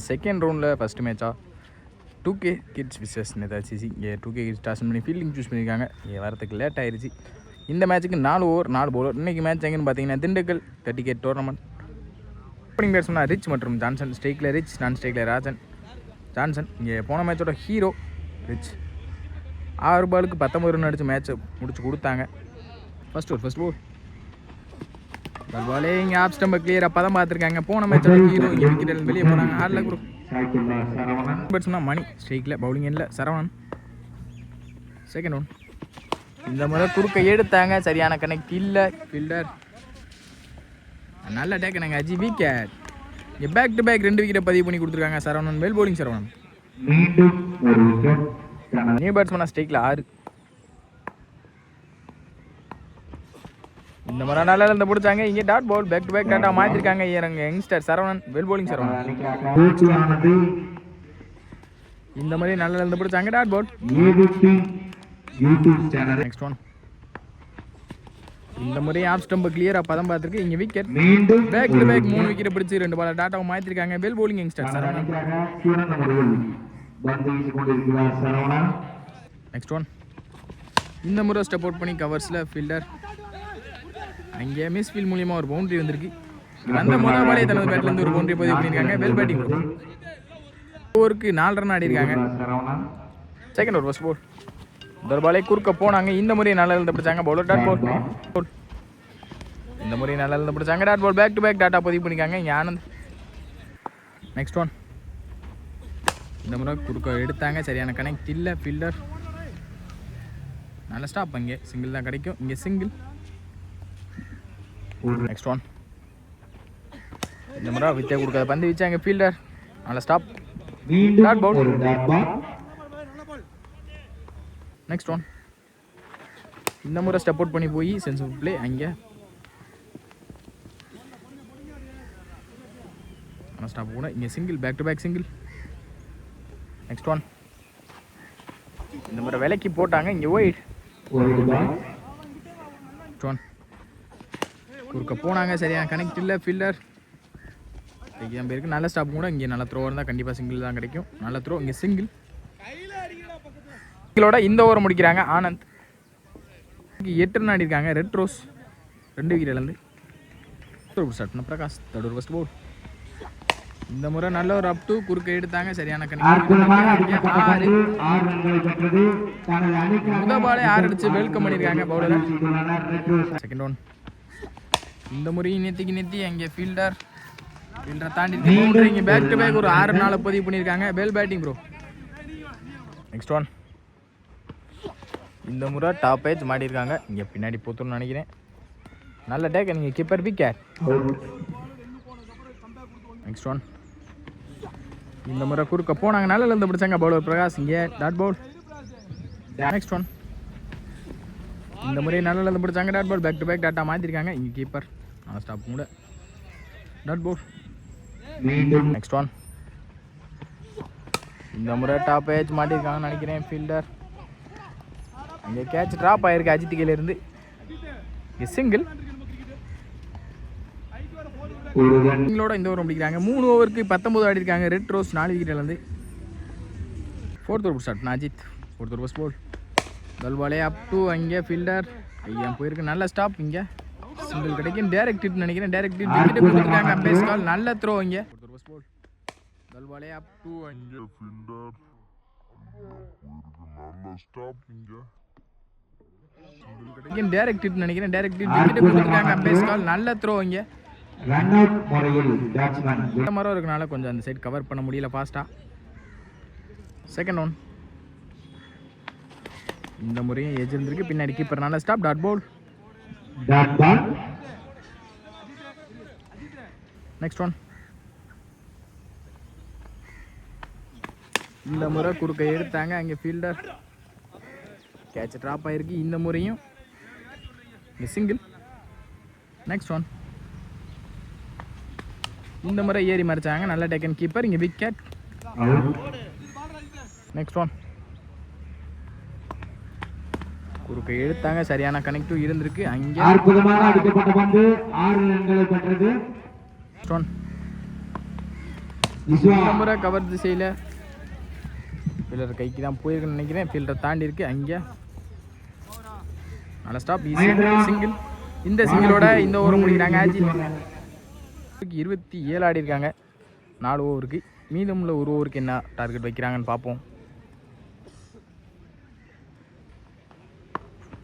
Second ரவுண்டில் first மேட்சாக 2K kids versus Netaji. இங்கே 2K கிட்ஸ் டாஸ் பண்ணி ஃபீல்டிங் சூஸ் பண்ணியிருக்காங்க. இங்கே வரத்துக்கு லேட் ஆயிடுச்சு. இந்த மேட்ச்சுக்கு 4 ஓவர் 4 பவுலர். இன்றைக்கி மேட்ச் எங்கேன்னு பார்த்தீங்கன்னா Dindigul 30K tournament. Opening batsman rich மற்றும் ஜான்சன். ஸ்ட்ரைக்கில் ரிச், நான் ஸ்ட்ரைக்கில் ஜான்சன். இங்கே போன மேட்சோட ஹீரோ ரிச். 6 பாலுக்கு 19 ரன் அடித்து மேட்ச்சை முடிச்சு கொடுத்தாங்க. ஃபர்ஸ்ட் ஓவர் பாலே இங்கே ஆப் ஸ்டம்பை கிளியராக பதம் பார்த்துருக்காங்க. போன மேட்சோட ஹீரோ இங்கே விக்கெட் வெளியே போகிறாங்க. ஆடில் குரூப் பேட்ஸ்மேன் மணி. ஸ்ட்ரைக்கில் பவுலிங் எண்ணில் சரவணன். Second one. இந்த முறை குறுக்க எடுத்தாங்க, சரியான கனெக்ட் இல்லை. ஃபீல்டர் நல்ல டேக்கனாங்க. அஜி விக்கெட். இங்கே பேக் டு பேக் 2 விக்கெட்டை பதிவு பண்ணி கொடுத்துருக்காங்க Saravanan. Well bowling Saravanan. New பேட்ஸ்மேனா ஸ்ட்ரைக்கில் 6. இந்த முறை நல்லா இருந்து பிடிச்சாங்க. இங்கே dot ball back to back டாட்டா மாற்றிருக்காங்க youngster Saravanan. Well bowling Saravanan. இந்த மாதிரி நல்லா இருந்து பிடிச்சாங்க டாட் பால். Next one. இந்த முறை ஆப் ஸ்டம்பை கிளியராக பதம் பார்த்துருக்கு. இங்கே விக்கெட். பேக் டு பேக் 3 விக்கெட்டை பிடிச்சி 2 பால் டாட்டாவை மாற்றிருக்காங்க. Well bowling youngster Saravanan. Next one. இந்த முறை ஸ்டெப் அவுட் பண்ணி கவர்ஸில் ஃபீல்டர். அங்கே மிஸ் ஃபீல் மூலியமாக ஒரு பவுண்டரி வந்திருக்கு. அந்த முதல் பாலே தனது பேட்லேருந்து ஒரு பவுண்டரி பதிவு பண்ணியிருக்காங்க. Well batting. ஓவருக்கு 4 ரன் ஆடிருக்காங்க. Second over first ball. இந்த பாலே குறுக்க போனாங்க. இந்த முறையை நல்லா இருந்து பிடிச்சாங்க பவுலர். டாட் பால். இந்த முறையை நல்லா இருந்து பிடிச்சாங்க dot ball. Back to back டாட்டா பதிவு பண்ணியிருக்காங்க இங்கே ஆனந்த். Next one. இந்த முறை குறுக்க எடுத்தாங்க, சரியான கனெக்ட் இல்லை. ஃபீல்டர் நல்ல ஸ்டாப். அங்கே சிங்கிள் தான் கிடைக்கும். இங்கே சிங்கிள். Next one. இந்த முறை வித்தியா கொடுக்காத பந்து வச்சாங்க ஃபீல்டர். நல்ல stop. Dot ball. Next one. இந்த முறை ஸ்டெப் அவுட் பண்ணி போய் சென்ஸ் ஆஃப் பிளே. அங்கே ஸ்டாப் கூட. இங்கே single. Back to back single. Next one. இந்த முறை விலைக்கு போட்டாங்க. இங்கே ஒயிட். Next one. குறுக்க போனாங்க, சரியான கனெக்ட் இல்லை. ஃபீல்டர் என் பேருக்கு நல்ல ஸ்டாப் கூட. இங்கே நல்ல த்ரோ இருந்தால் கண்டிப்பாக சிங்கிள் தான் கிடைக்கும். நல்ல த்ரோ. இங்கே சிங்கிள். சிங்கிளோட இந்த ஓவர் முடிக்கிறாங்க ஆனந்த். 8 ரன் ஆடிருக்காங்க. ரெட் ரோஸ் 2 விக்கெட் இழந்து. சட்ன Prakash third over first ball. இந்த முறை நல்ல ஒரு அப் டு குறுக்க எடுத்தாங்க, சரியான கனெக்ட். முதல் பாலே 6 அடிச்சு வெல்கம் பண்ணியிருக்காங்க பவுலர். Second one. இந்த முறையும் நெத்தி அங்கே ஃபீல்டர் தாண்டி இங்கே பேக் டு பேக் ஒரு 6 நாளை பதிவு பண்ணியிருக்காங்க. Well batting bro. Next one. இந்த முறை டாப் ஏஜ் மாட்டியிருக்காங்க. இங்கே பின்னாடி போத்துன்னு நினைக்கிறேன். நல்ல டேக். நீங்கள் கீப்பர் விக்கெட். Next one. இந்த முறை குறுக்க போனாங்க, நல்லா இருந்து பிடிச்சாங்க பவுலர் பிரகாஷ். இங்கே டாட் பால். Next one. இந்த முறை நல்லா இருந்து பிடிச்சாங்க dot ball. Back to back டாட்டா மாற்றிருக்காங்க. இங்கே கீப்பர் ஸ்டாப் கூட. Dot ball. Next one. இந்த முறை டாப் ஏஜ் மாட்டிருக்காங்கன்னு நினைக்கிறேன் ஃபீல்டர். அங்கே கேட்ச் ட்ராப் ஆயிருக்கு அஜித் கையிலிருந்து. இங்கே சிங்கிள். சிங்கிளோட இந்த ஓவர் முடிக்கிறாங்க. 3 ஓவருக்கு 19 ஆடிருக்காங்க. ரெட் ரோஸ் 4 விக்கெட் இழந்து. Fourth over start Ajith. Fourth over first ball. பாலே அப் டு அங்கே ஃபீல்டர் ஐயா போயிருக்கு. நல்ல ஸ்டாப். இங்கே சிங்கிள் கிடைக்கும். டேரக்ட் ஹிட் நினைக்கிறேன். டேரக்ட் ஹிட் விக்கெட் கொடுத்துருக்காங்க. அம்பேஸ் கால். நல்ல த்ரோ. இங்கே பாலே அப் டு அங்கே ஃபீல்டர் நல்ல ஸ்டாப். இங்கே டேரக்ட் ஹிட் நினைக்கிறேன். டேரக்ட் ஹிட் விக்கெட் கொடுத்துருக்காங்க. அம்பேஸ் கால். நல்ல த்ரோ. இங்கே ரன் அவுட் முறையில் பேட்ஸ்மேன் இந்த மரம் இருக்கனால கொஞ்சம் அந்த சைடு கவர் பண்ண முடியல ஃபாஸ்ட்டாக. Second one. இந்த முறையும் ஏஜ் இருந்திருக்கு. பின்னாடி கீப்பர் நல்ல stop. Dot ball. Next one. இந்த முறை குறுக்க எடுத்தாங்க அங்கே ஃபீல்டர். கேட்ச் ட்ராப் ஆயிருக்கு. இந்த முறையும் இங்கே சிங்கிள். Next one. இந்த முறை ஏறி மறைச்சாங்க. நல்ல டேக்கன் கீப்பர். இங்கே விக்கெட். Next one. குறுக்க எடுத்தாங்க, சரியான கனெக்டிவ் இருந்திருக்கு. அங்கே அற்புதமாக அடிக்கப்பட்ட பந்து 6 ரன்களை பெற்றது. Next one. இந்த முறை கவர் திசையில் ஃபீல்டர் கைக்கு தான் போயிருக்குன்னு நினைக்கிறேன். ஃபீல்டர் தாண்டி இருக்கு. அங்கே நல்ல ஸ்டாப், ஈஸி சிங்கிள். இந்த சிங்கிளோட இந்த ஓவர் முடிக்கிறாங்க. ஆஜி 27 ஆடி இருக்காங்க 4 ஓவருக்கு. மீதமுள்ள ஒரு ஓவருக்கு என்ன டார்கெட் வைக்கிறாங்கன்னு பார்ப்போம்.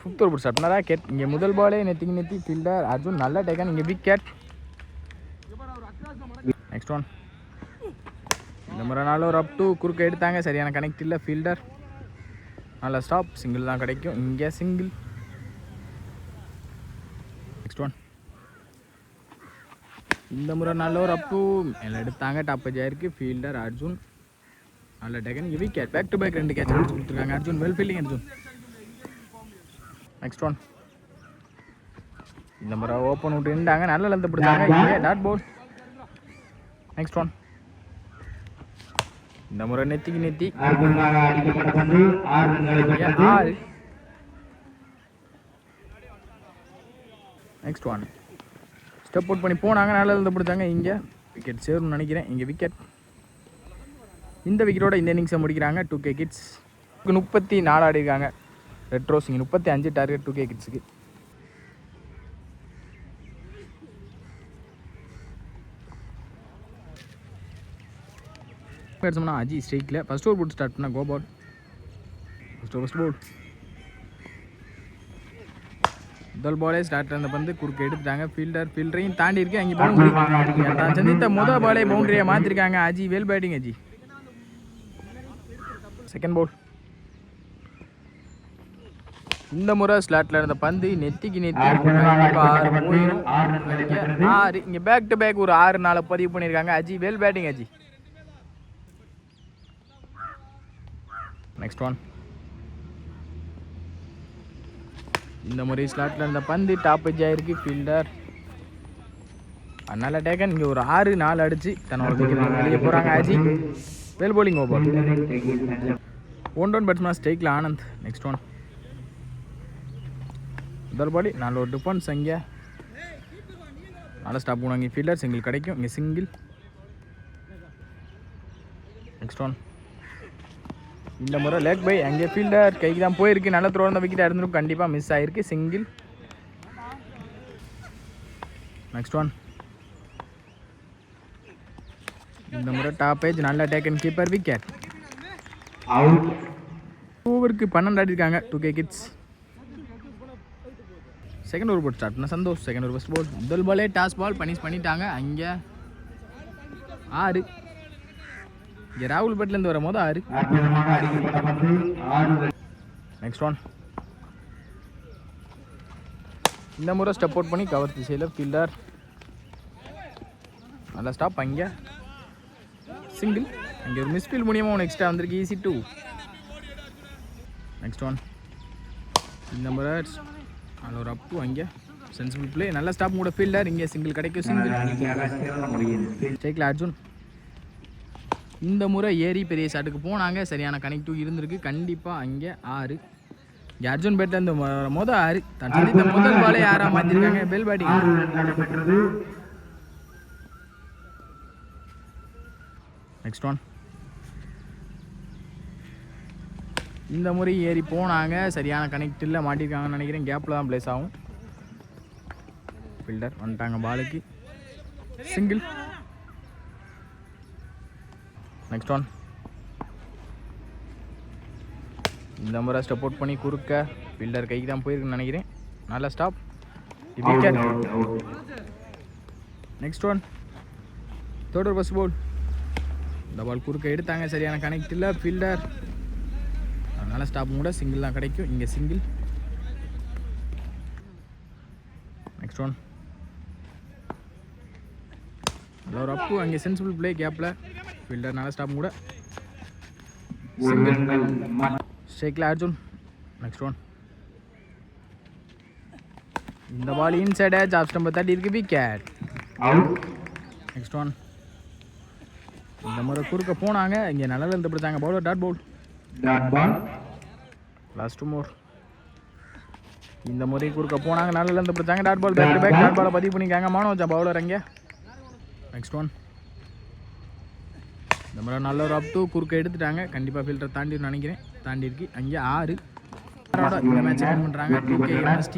5th ஓவர் ஸ்டார்ட் பண்ணாரா கேட். இங்கே முதல் பாலே நெத்தி ஃபீல்டர் அர்ஜுன் நல்ல டேக்கன். இங்கே விக்கெட். Next one. இந்த முறை நாள் ஒரு அப் டூ குறுக்க எடுத்தாங்க, சரியான கனெக்ட் இல்லை. ஃபீல்டர் நல்ல ஸ்டாப், சிங்கிள் தான் கிடைக்கும். இங்கே சிங்கிள். Next one. இந்த முறை நல்ல ஒரு அப் டூ எல்லாம் எடுத்தாங்க, டாப் ஆயிருக்கு. ஃபீல்டர் அர்ஜுன் நல்ல டேக்கன். இங்கே wicket. Back to back 2 catch அடிச்சு கொடுத்துருக்காங்க Arjun. Well fielding Arjun. Next one. இந்த முறை ஓப்பன் விட்டு இருந்தாங்க, நல்ல லென்த் பிடிச்சாங்க. இங்கே டாட் பால். Next one. இந்த முறை நெத்தி 6. Next one. ஸ்டெப் அவுட் பண்ணி போனாங்க, நல்ல லென்த் பிடிச்சாங்க. இங்கே விக்கெட் சேரும்னு நினைக்கிறேன். இங்கே விக்கெட். இந்த விக்கெட்டோட இந்த இன்னிங்ஸை முடிக்கிறாங்க 2K கிட்ஸ். 34 ஆடி இருக்காங்க ரெட் ரோஸ். இங்கே 35 டார்கெட் 2K கிட்ஸுக்கு. பேட்ஸ்மேனா அஜி ஸ்ட்ரைக்கில் ஃபர்ஸ்ட் ஓவர் போட்டு ஸ்டார்ட் பண்ணால் கோபால். First ball. முதல் பாலே ஸ்டார்ட் அந்த பந்து குறுக்க எடுத்துட்டாங்க. ஃபீல்டரையும் தாண்டி இருக்கு. அங்கே பவுண்டரி. தான் சந்தித்த முதல் பாலே பவுண்டரியை மாற்றிருக்காங்க Aji. Well batting Aji. Second ball. இந்த முறை ஸ்லாட்டில் இருந்த பந்து நெத்திக்கு 6 போயிடும். 6. இங்கே பேக் டு பேக் ஒரு 6-4 பதிவு பண்ணியிருக்காங்க Aji. Well batting Aji. Next one. இந்த முறை ஸ்லாட்டில் இருந்த பந்து டாப் எட்ஜ் ஆயிருக்கு. ஃபீல்டர் அதனால டேக்கன். இங்கே ஒரு 6-4 அடிச்சு தன்னோட விக்கெட் வெளியே போகிறாங்க Aji. Well bowling over. 1 down batsman ஸ்ட்ரைக்கில் ஆனந்த். Next one. முதல் பாலி நல்ல ஒரு டிஃபென்ஸ். அங்கே நல்லா ஸ்டாப் பண்ணுவாங்க. ஃபீல்டர் சிங்கிள் கிடைக்கும். இங்கே சிங்கிள். Next one. இந்த முறை லேக் பை. அங்கே ஃபீல்டர் கைக்கு தான் போயிருக்கு. நல்ல த்ரோ இருந்த விக்கெட் இருந்திருக்கும், கண்டிப்பாக மிஸ் ஆகிருக்கு. சிங்கிள். Next one. இந்த முறை டாப் ஏஜ் நல்ல டேக்கன். Keeper wicket. ஓவருக்கு 12 ஆடி இருக்காங்க 2K கிட்ஸ். செகண்ட் ஓவர் போட்டு ஸ்டார்ட் பண்ண Santhosh. Second over first ball. முதல் பாலே டாஸ் பால் பனிஷ் பண்ணிட்டாங்க. அங்கே 6. இங்கே ராகுல் பட்லேருந்து வரும் போது 6. Next one. இந்த முறை ஸ்டெப் அவுட் பண்ணி கவர் திசையில் ஃபீல்டர் நல்லா ஸ்டாப். அங்கே சிங்கிள். அங்கே ஒரு மிஸ்ஃபீல் மூலியமாக ஒன்று எக்ஸ்ட்ரா வந்திருக்கு. ஈஸி 2. Next one. இந்த முறை அதில் ஒரு அப்பு. அங்கே சென்சிபிள் பிளே. நல்ல ஸ்டாப் கூட ஃபீல்டர். இங்கே சிங்கிள் கிடைக்கும். சிங்கிள். ஸ்ட்ரைக்கில் அர்ஜுன். இந்த முறை ஏறி பெரிய ஷாட்டுக்கு போனாங்க, சரியான கனெக்டிவ் இருந்திருக்கு கண்டிப்பாக. அங்கே 6. இங்கே அர்ஜுன் பேட்டில் இந்த மொதல் 6 தான் சந்தித்த முதல் பாலே 6 மாற்றிருக்காங்க. Bell batting. Next one. இந்த முறை ஏறி போனாங்க, சரியான கனெக்ட் இல்லை, மாட்டிருக்காங்கன்னு நினைக்கிறேன். கேப்பில் தான் பிளேஸ் ஆகும். ஃபீல்டர் வந்துட்டாங்க பாலுக்கு. சிங்கிள். Next one. இந்த முறை ஸ்டெப் அவுட் பண்ணி குறுக்க ஃபீல்டர் கைக்கு தான் போயிருக்குன்னு நினைக்கிறேன். நல்ல stop. Wicket. Next one. Third over first ball. இந்த பால் குறுக்க எடுத்தாங்க, சரியான கனெக்ட் இல்லை. ஃபீல்டர் அதனால் ஸ்டாப் கூட சிங்கிள் தான் கிடைக்கும். இங்கே சிங்கிள். Next one. ஒரு அப்பு. அங்கே சென்சிபிள் பிளே. கேப்பில் ஃபீல்டர் நல்ல ஸ்டாப் கூட. சிங்கிள். ஸ்ட்ரைக்கில் அர்ஜுன். Next one. இந்த பால் இன்சைட் எட்ஜ் ஆஃப் ஸ்டம்பை தட்டி இருக்கு. விக்கெட். Next one. இந்த முறை குறுக்க போனாங்க, இங்கே நல்லா இருந்து பிடிச்சாங்க. Bowler dot ball. Last more. இந்த முறை குறுக்க போனாங்க, நல்லா இருந்து பிடிச்சாங்க. Dot ball. Back to back dot பாலை பதிவு பண்ணிக்காங்க. மனோஜா பவுலர் அங்கே. Next one. இந்த முறை நல்ல ஒரு அப் டூ குறுக்க எடுத்துட்டாங்க. கண்டிப்பாக ஃபீல்டரை தாண்டி நினைக்கிறேன். தாண்டி இருக்கு. அங்கே 6 இந்த மேட்சை வின் பண்ணுறாங்க 2K MST.